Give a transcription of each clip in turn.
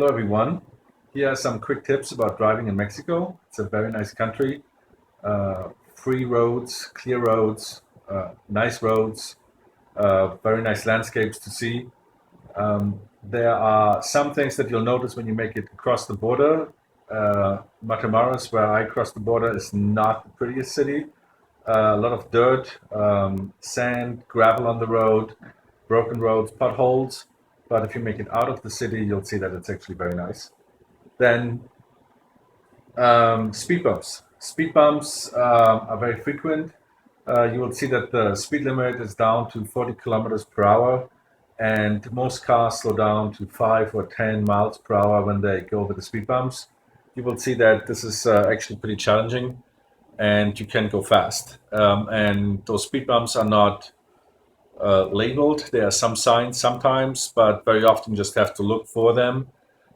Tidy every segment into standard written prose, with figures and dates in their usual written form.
Hello, everyone. Here are some quick tips about driving in Mexico. It's a very nice country. Free roads, clear roads, nice roads, very nice landscapes to see. There are some things that you'll notice when you make it across the border. Matamoros, where I crossed the border, is not the prettiest city. A lot of dirt, sand, gravel on the road, broken roads, potholes. But if you make it out of the city, you'll see that it's actually very nice. Then speed bumps. Speed bumps are very frequent. You will see that the speed limit is down to 40 kilometers per hour, and most cars slow down to 5 or 10 miles per hour when they go over the speed bumps. You will see that this is actually pretty challenging, and you can go fast. And those speed bumps are not labeled. There are some signs sometimes, but very often you just have to look for them,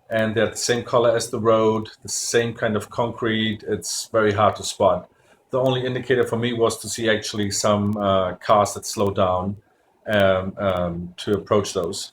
and they're the same color as the road, the same kind of concrete. It's very hard to spot. The only indicator for me was to see actually some cars that slow down to approach those.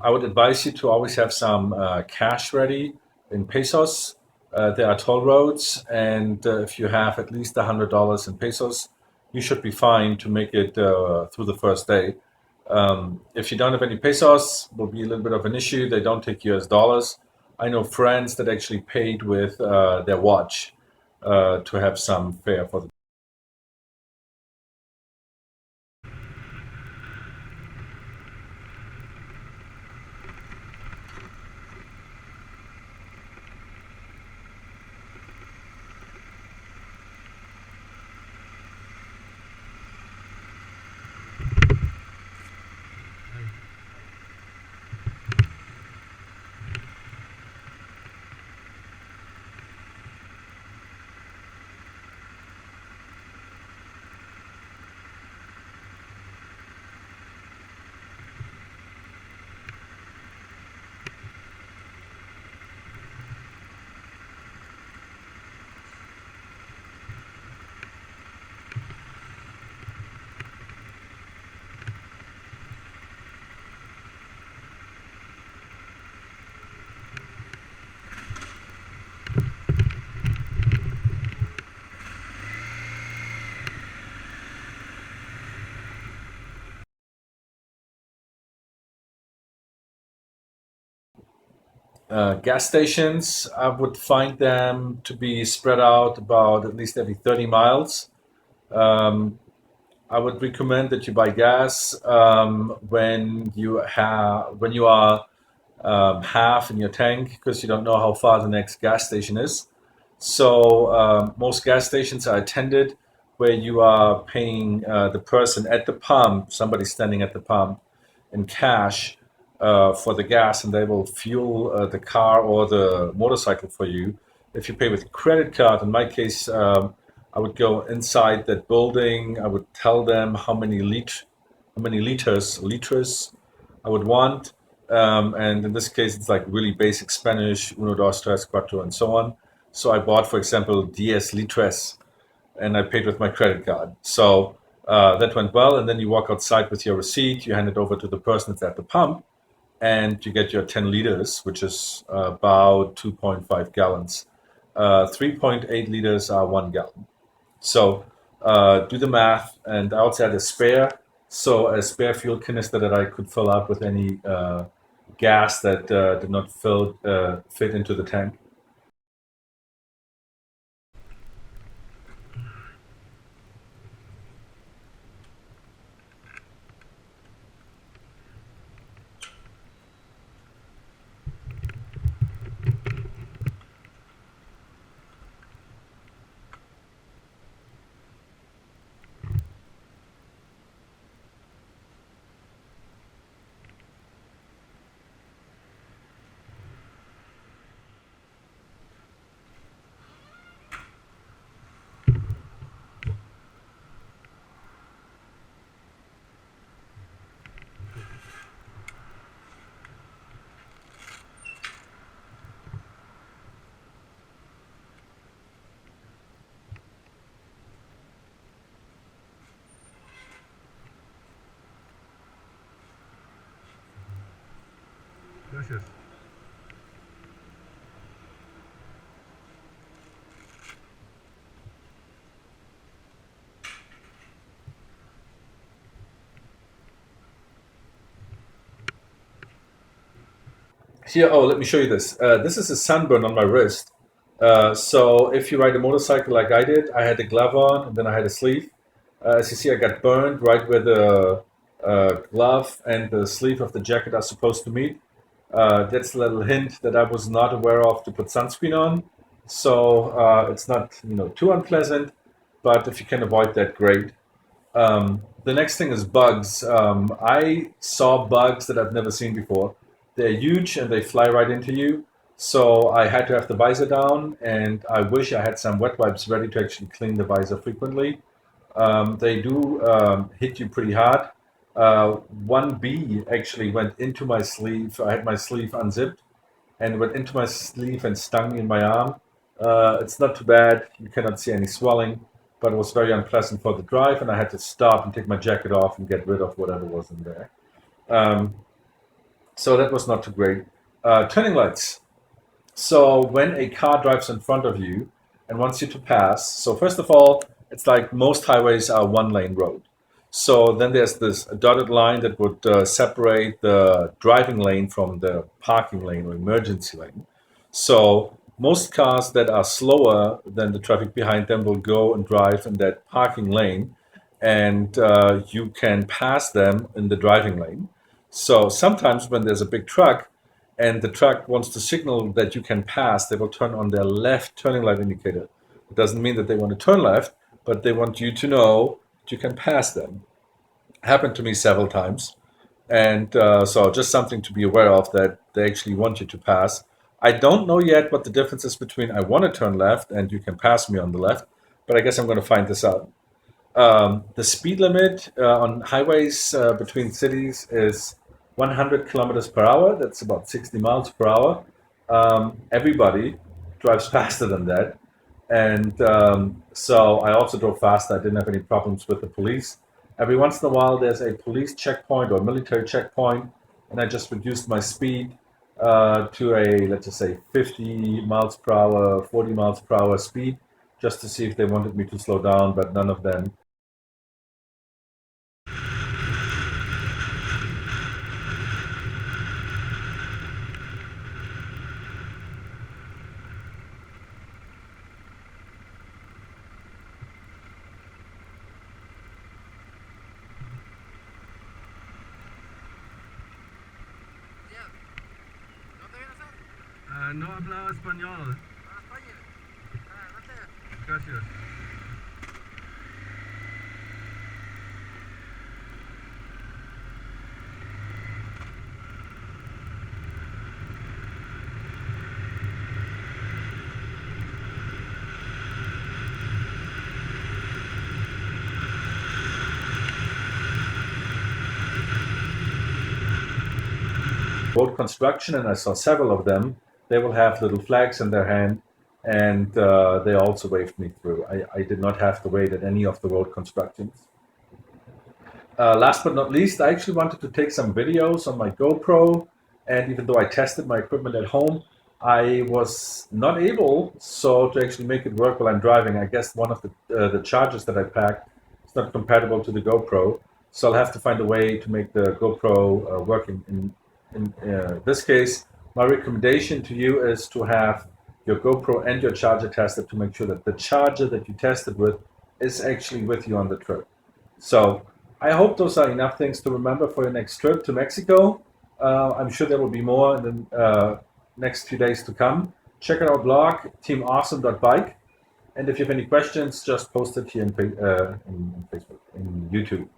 I would advise you to always have some cash ready in pesos. There are toll roads, and if you have at least $100 in pesos, you should be fine to make it through the first day. If you don't have any pesos, will be a little bit of an issue. They don't take US dollars. I know friends that actually paid with their watch to have some fare for the. Gas stations, I would find them to be spread out about at least every 30 miles. Um, I would recommend that you buy gas when you are half in your tank because you don't know how far the next gas station is. So most gas stations are attended where you are paying the person at the pump, somebody standing at the pump, in cash for the gas, and they will fuel the car or the motorcycle for you. If you pay with a credit card, in my case, I would go inside that building. I would tell them how many liters I would want. And in this case, it's like really basic Spanish, uno, dos, tres, cuatro, and so on. So I bought, for example, diez litres, and I paid with my credit card. So that went well. And then you walk outside with your receipt, you hand it over to the person that's at the pump, and you get your 10 liters, which is about 2.5 gallons. 3.8 liters are 1 gallon. So do the math, and I also had a spare, so a spare fuel canister that I could fill up with any gas that did not fit into the tank. Gracias. Here, oh, let me show you this. This is a sunburn on my wrist. So if you ride a motorcycle like I did, I had a glove on and then I had a sleeve. As you see, I got burned right where the glove and the sleeve of the jacket are supposed to meet. That's a little hint that I was not aware of to put sunscreen on. So it's not too unpleasant, but if you can avoid that, great. The next thing is bugs. I saw bugs that I've never seen before. They're huge and they fly right into you. So I had to have the visor down, and I wish I had some wet wipes ready to actually clean the visor frequently. They do hit you pretty hard. One bee actually went into my sleeve. I had my sleeve unzipped and went into my sleeve and stung me in my arm. It's not too bad. You cannot see any swelling, but it was very unpleasant for the drive, and I had to stop and take my jacket off and get rid of whatever was in there. Um, so that was not too great. Turning lights. So when a car drives in front of you and wants you to pass, so first of all, it's like most highways are one lane road. So then there's this dotted line that would separate the driving lane from the parking lane or emergency lane. So most cars that are slower than the traffic behind them will go and drive in that parking lane, and you can pass them in the driving lane. So sometimes when there's a big truck and the truck wants to signal that you can pass, they will turn on their left turning light indicator. It doesn't mean that they want to turn left, but they want you to know that you can pass them. Happened to me several times. And so just something to be aware of, that they actually want you to pass. I don't know yet what the difference is between I want to turn left and you can pass me on the left, but I guess I'm going to find this out. The speed limit on highways between cities is 100 kilometers per hour. That's about 60 miles per hour. Everybody drives faster than that. And so I also drove fast. I didn't have any problems with the police. Every once in a while, there's a police checkpoint or military checkpoint, and I just reduced my speed to a, let's just say, 50 miles per hour, 40 miles per hour speed, just to see if they wanted me to slow down, but none of them. No hablaba español. Gracias. Road construction, and I saw several of them. They will have little flags in their hand, and they also waved me through. I did not have to wait at any of the road constructions. Last but not least, I actually wanted to take some videos on my GoPro, and even though I tested my equipment at home, I was not able to actually make it work while I'm driving. I guess one of the chargers that I packed is not compatible to the GoPro, so I'll have to find a way to make the GoPro work. In this case, my recommendation to you is to have your GoPro and your charger tested to make sure that the charger that you tested with is actually with you on the trip. So I hope those are enough things to remember for your next trip to Mexico. I'm sure there will be more in the next few days to come. Check out our blog, teamawesome.bike. And if you have any questions, just post it here in Facebook, in YouTube.